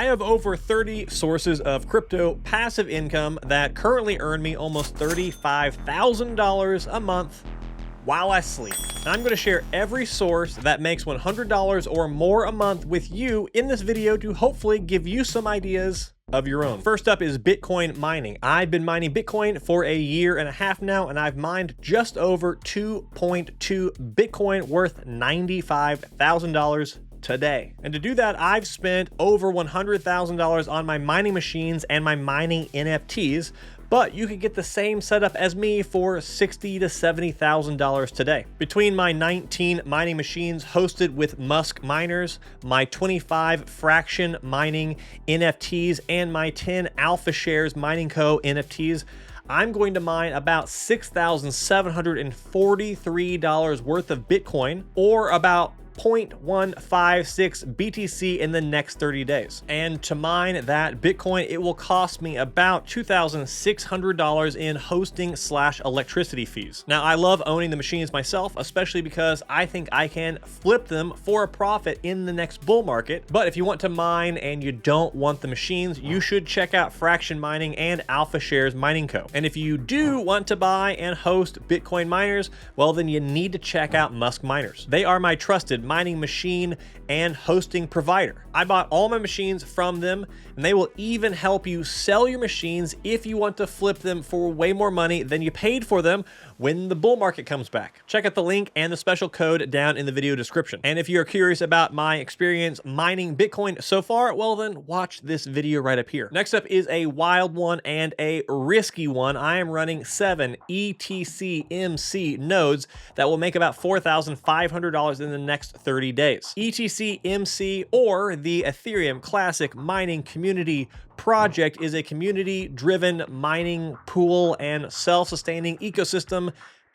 I have over 30 sources of crypto passive income that currently earn me almost $35,000 a month while I sleep. I'm going to share every source that makes $100 or more a month with you in this video to hopefully give you some ideas of your own. First up is Bitcoin mining. I've been mining Bitcoin for a year and a half now, and I've mined just over 2.2 Bitcoin worth $95,000 today. And to do that, I've spent over $100,000 on my mining machines and my mining NFTs, but you could get the same setup as me for $60,000 to $70,000 today. Between my 19 mining machines hosted with Musk miners, my 25 fraction mining NFTs, and my 10 Alpha Shares Mining Co. NFTs, I'm going to mine about $6,743 worth of Bitcoin, or about 0.156 BTC in the next 30 days. And to mine that Bitcoin, it will cost me about $2,600 in hosting / electricity fees. Now, I love owning the machines myself, especially because I think I can flip them for a profit in the next bull market. But if you want to mine and you don't want the machines, you should check out Fraction Mining and Alpha Shares Mining Co. And if you do want to buy and host Bitcoin miners, well, then you need to check out Musk Miners. They are my trusted mining machine and hosting provider. I bought all my machines from them, and they will even help you sell your machines if you want to flip them for way more money than you paid for them when the bull market comes back. Check out the link and the special code down in the video description. And if you're curious about my experience mining Bitcoin so far, well then watch this video right up here. Next up is a wild one and a risky one. I am running 7 ETCMC nodes that will make about $4,500 in the next 30 days. ETCMC, or the Ethereum Classic Mining Community Project, is a community-driven mining pool and self-sustaining ecosystem,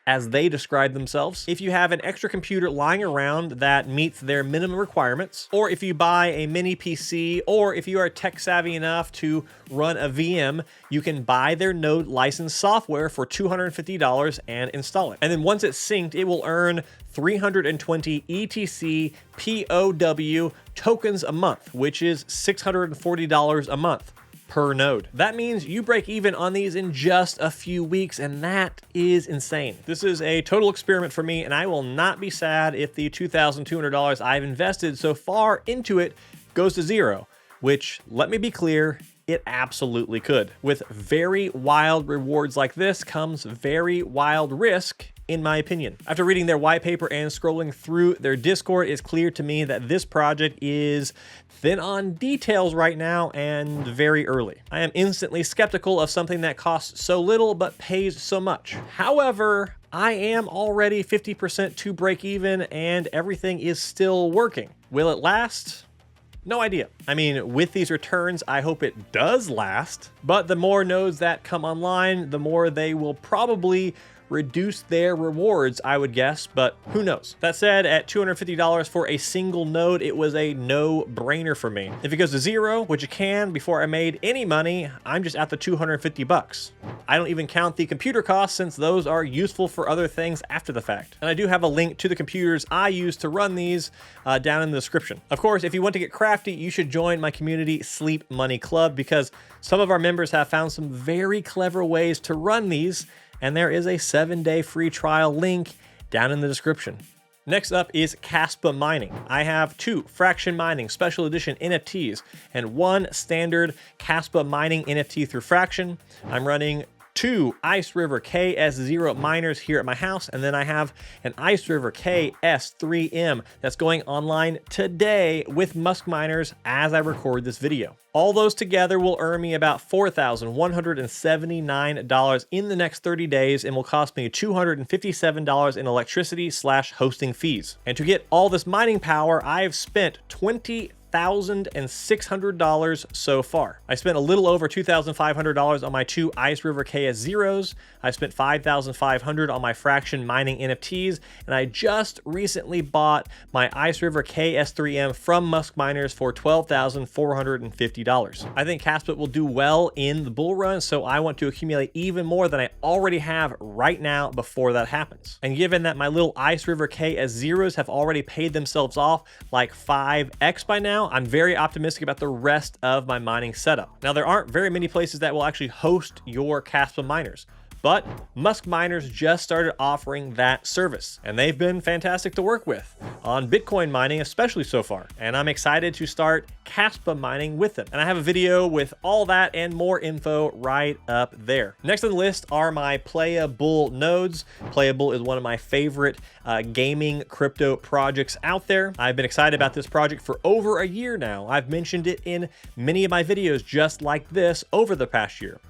as they describe themselves. If you have an extra computer lying around that meets their minimum requirements, or if you buy a mini PC, or if you are tech savvy enough to run a VM, you can buy their node licensed software for $250 and install it. And then once it's synced, it will earn 320 ETC POW tokens a month, which is $640 a month per node. That means you break even on these in just a few weeks, and that is insane. This is a total experiment for me, and I will not be sad if the $2,200 I've invested so far into it goes to zero, which, let me be clear, it absolutely could. With very wild rewards like this comes very wild risk, in my opinion. After reading their white paper and scrolling through their Discord, it's clear to me that this project is thin on details right now and very early. I am instantly skeptical of something that costs so little but pays so much. However, I am already 50% to break even and everything is still working. Will it last? No idea. I mean, with these returns, I hope it does last, but the more nodes that come online, the more they will probably reduce their rewards, I would guess, but who knows? That said, at $250 for a single node, it was a no-brainer for me. If it goes to zero, which it can, before I made any money, I'm just at the 250 bucks. I don't even count the computer costs, since those are useful for other things after the fact. And I do have a link to the computers I use to run these down in the description. Of course, if you want to get crafty, you should join my community Sleep Money Club, because some of our members have found some very clever ways to run these, and there is a 7-day free trial link down in the description. Next up is Kaspa Mining. I have 2 Fraction Mining Special Edition NFTs and 1 standard Kaspa Mining NFT through Fraction. I'm running 2 Ice River KS0 miners here at my house, and then I have an Ice River KS3M that's going online today with Musk miners as I record this video. All those together will earn me about $4,179 in the next 30 days and will cost me $257 in electricity / hosting fees. And to get all this mining power, I have spent $20,600 so far. I spent a little over $2,500 on my 2 Ice River KS0s. I spent $5,500 on my Fraction Mining NFTs, and I just recently bought my Ice River KS3M from Musk Miners for $12,450. I think Kaspa will do well in the bull run, so I want to accumulate even more than I already have right now before that happens. And given that my little Ice River KS0s have already paid themselves off like 5x by now, now, I'm very optimistic about the rest of my mining setup. Now, there aren't very many places that will actually host your Caspa miners, but Musk Miners just started offering that service, and they've been fantastic to work with on Bitcoin mining, especially so far. And I'm excited to start Caspa mining with them. And I have a video with all that and more info right up there. Next on the list are my Playable nodes. Playable is one of my favorite gaming crypto projects out there. I've been excited about this project for over a year now. I've mentioned it in many of my videos just like this over the past year,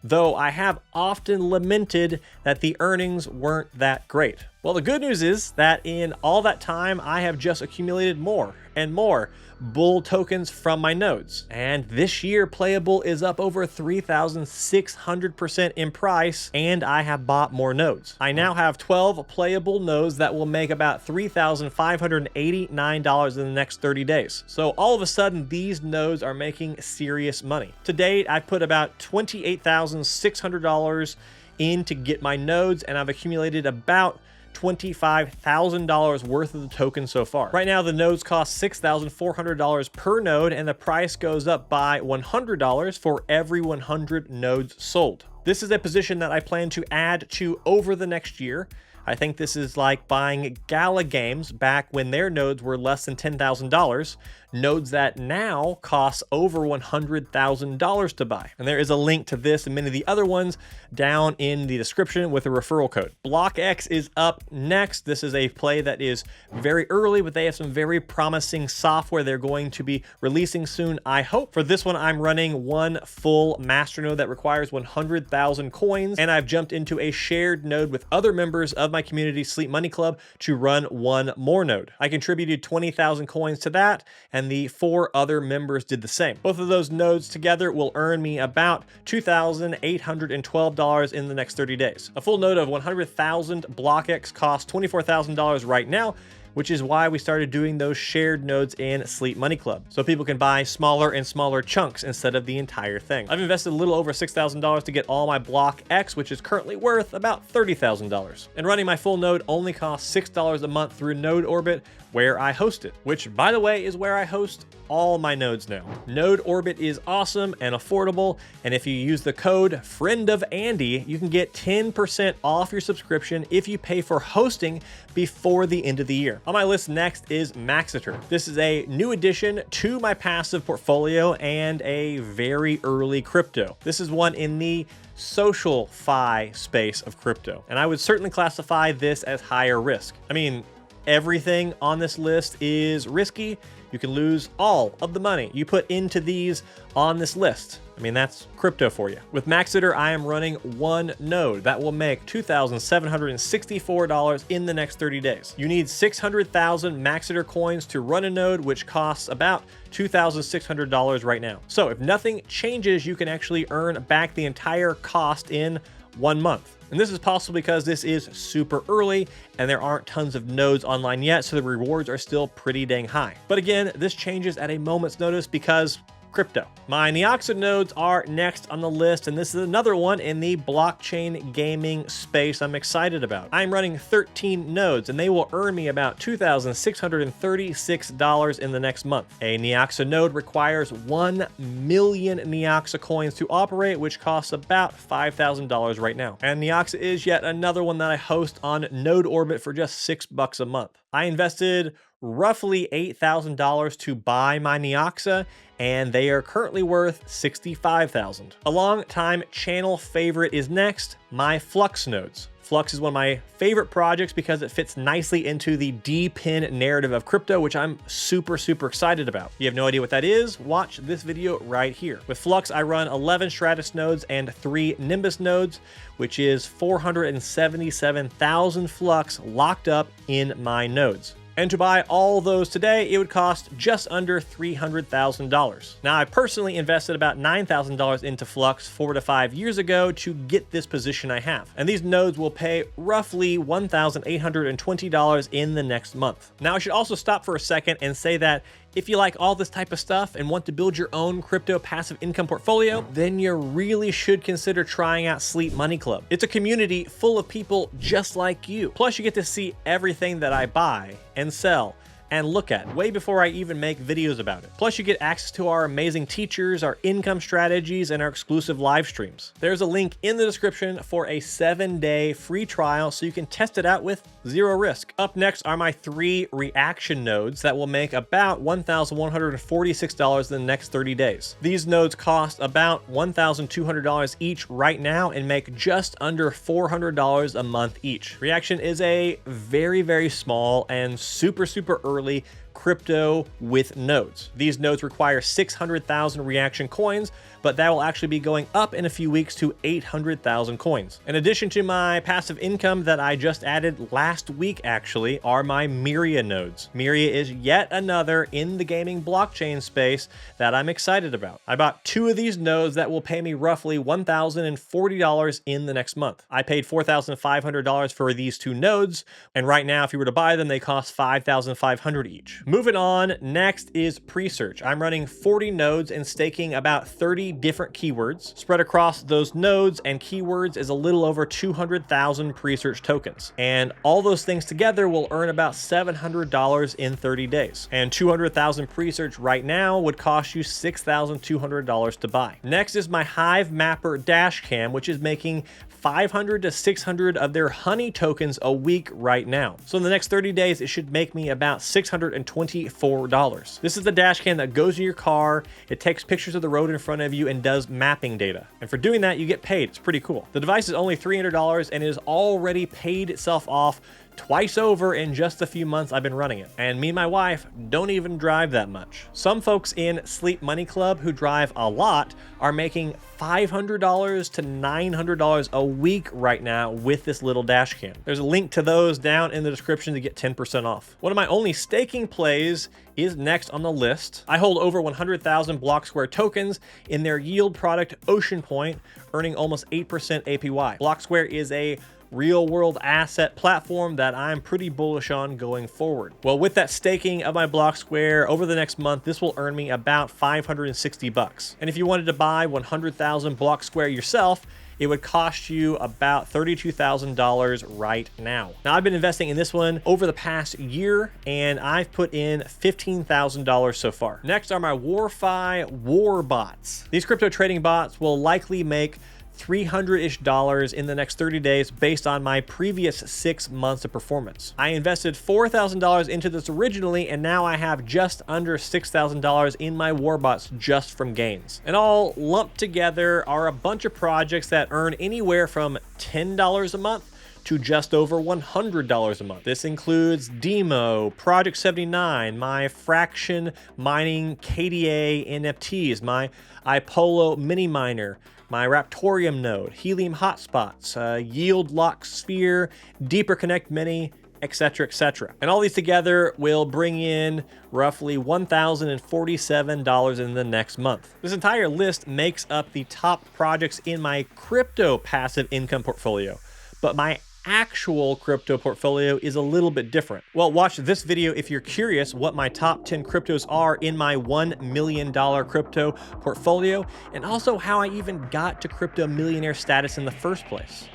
though I have often lamented that the earnings weren't that great. Well, the good news is that in all that time, I have just accumulated more and more bull tokens from my nodes. And this year, Playable is up over 3,600% in price, and I have bought more nodes. I now have 12 Playable nodes that will make about $3,589 in the next 30 days. So all of a sudden, these nodes are making serious money. To date, I've put about $28,600 in to get my nodes, and I've accumulated about $25,000 worth of the tokens so far. Right now, the nodes cost $6,400 per node, and the price goes up by $100 for every 100 nodes sold. This is a position that I plan to add to over the next year. I think this is like buying Gala Games back when their nodes were less than $10,000, nodes that now cost over $100,000 to buy. And there is a link to this and many of the other ones down in the description with a referral code. BlockX is up next. This is a play that is very early, but they have some very promising software they're going to be releasing soon, I hope. For this one, I'm running one full master node that requires 100,000 coins, and I've jumped into a shared node with other members of my community, Sleep Money Club, to run one more node. I contributed 20,000 coins to that, and the 4 other members did the same. Both of those nodes together will earn me about $2,812 in the next 30 days. A full node of 100,000 BlockX costs $24,000 right now, which is why we started doing those shared nodes in Sleep Money Club, so people can buy smaller and smaller chunks instead of the entire thing. I've invested a little over $6,000 to get all my BlockX, which is currently worth about $30,000. And running my full node only costs $6 a month through Node Orbit, where I host it, which, by the way, is where I host all my nodes now. Node Orbit is awesome and affordable, and if you use the code FRIENDOFANDY, you can get 10% off your subscription if you pay for hosting before the end of the year. On my list next is Maxiter. This is a new addition to my passive portfolio and a very early crypto. This is one in the social fi space of crypto, and I would certainly classify this as higher risk. I mean, everything on this list is risky. You can lose all of the money you put into these on this list. I mean, that's crypto for you. With Maxiter, I am running one node that will make $2,764 in the next 30 days. You need 600,000 Maxiter coins to run a node, which costs about $2,600 right now. So if nothing changes, you can actually earn back the entire cost in 1 month. And this is possible because this is super early and there aren't tons of nodes online yet, so the rewards are still pretty dang high. But again, this changes at a moment's notice because crypto. My Neoxa nodes are next on the list, and this is another one in the blockchain gaming space I'm excited about. I'm running 13 nodes, and they will earn me about $2,636 in the next month. A Neoxa node requires 1 million Neoxa coins to operate, which costs about $5,000 right now. And Neoxa is yet another one that I host on Node Orbit for just $6 a month. I invested roughly $8,000 to buy my Neoxa, and they are currently worth $65,000. A long-time channel favorite is next, my Flux nodes. Flux is one of my favorite projects because it fits nicely into the D-pin narrative of crypto, which I'm super excited about. If you have no idea what that is, watch this video right here. With Flux, I run 11 Stratus nodes and 3 Nimbus nodes, which is 477,000 Flux locked up in my nodes. And to buy all those today, it would cost just under $300,000. Now, I personally invested about $9,000 into Flux 4 to 5 years ago to get this position I have. And these nodes will pay roughly $1,820 in the next month. Now, I should also stop for a second and say that if you like all this type of stuff and want to build your own crypto passive income portfolio, then you really should consider trying out Sleep Money Club. It's a community full of people just like you. Plus, you get to see everything that I buy and sell and look at way before I even make videos about it. Plus, you get access to our amazing teachers, our income strategies, and our exclusive live streams. There's a link in the description for a 7-day free trial so you can test it out with zero risk. Up next are my 3 reaction nodes that will make about $1,146 in the next 30 days. These nodes cost about $1,200 each right now and make just under $400 a month each. Reaction is a very small and super early crypto with nodes. These nodes require 600,000 reaction coins, but that will actually be going up in a few weeks to 800,000 coins. In addition to my passive income that I just added last week actually are my Myria nodes. Myria is yet another in the gaming blockchain space that I'm excited about. I bought 2 of these nodes that will pay me roughly $1,040 in the next month. I paid $4,500 for these 2 nodes, and right now if you were to buy them, they cost $5,500 each. Moving on, next is pre-search. I'm running 40 nodes and staking about 30 different keywords. Spread across those nodes and keywords is a little over 200,000 pre-search tokens. And all those things together will earn about $700 in 30 days. And 200,000 pre-search right now would cost you $6,200 to buy. Next is my Hive Mapper Dashcam, which is making 500 to 600 of their honey tokens a week right now. So in the next 30 days, it should make me about $624. This is the dash cam that goes in your car. It takes pictures of the road in front of you and does mapping data. And for doing that, you get paid. It's pretty cool. The device is only $300 and is already paid itself off twice over in just a few months I've been running it. And me and my wife don't even drive that much. Some folks in Sleep Money Club who drive a lot are making $500 to $900 a week right now with this little dash cam. There's a link to those down in the description to get 10% off. One of my only staking plays is next on the list. I hold over 100,000 Block Square tokens in their yield product Ocean Point, earning almost 8% APY. Block Square is a real-world asset platform that I'm pretty bullish on going forward. Well, with that staking of my Block Square over the next month, this will earn me about $560. And if you wanted to buy 100,000 Block Square yourself, it would cost you about $32,000 right now. Now, I've been investing in this one over the past year, and I've put in $15,000 so far. Next are my YOURFI war bots. These crypto trading bots will likely make $300-ish in the next 30 days based on my previous 6 months of performance. I invested $4,000 into this originally, and now I have just under $6,000 in my warbots just from gains. And all lumped together are a bunch of projects that earn anywhere from $10 a month to just over $100 a month. This includes Demo, Project 79, my Fraction Mining KDA NFTs, my iPolo Mini Miner, my Raptorium node, Helium Hotspots, Yield Lock Sphere, Deeper Connect Mini, etc., etc. And all these together will bring in roughly $1,047 in the next month. This entire list makes up the top projects in my crypto passive income portfolio, but my actual crypto portfolio is a little bit different. Well, watch this video if you're curious what my top 10 cryptos are in my $1 million crypto portfolio, and also how I even got to crypto millionaire status in the first place.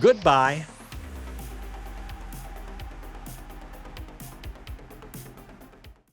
Goodbye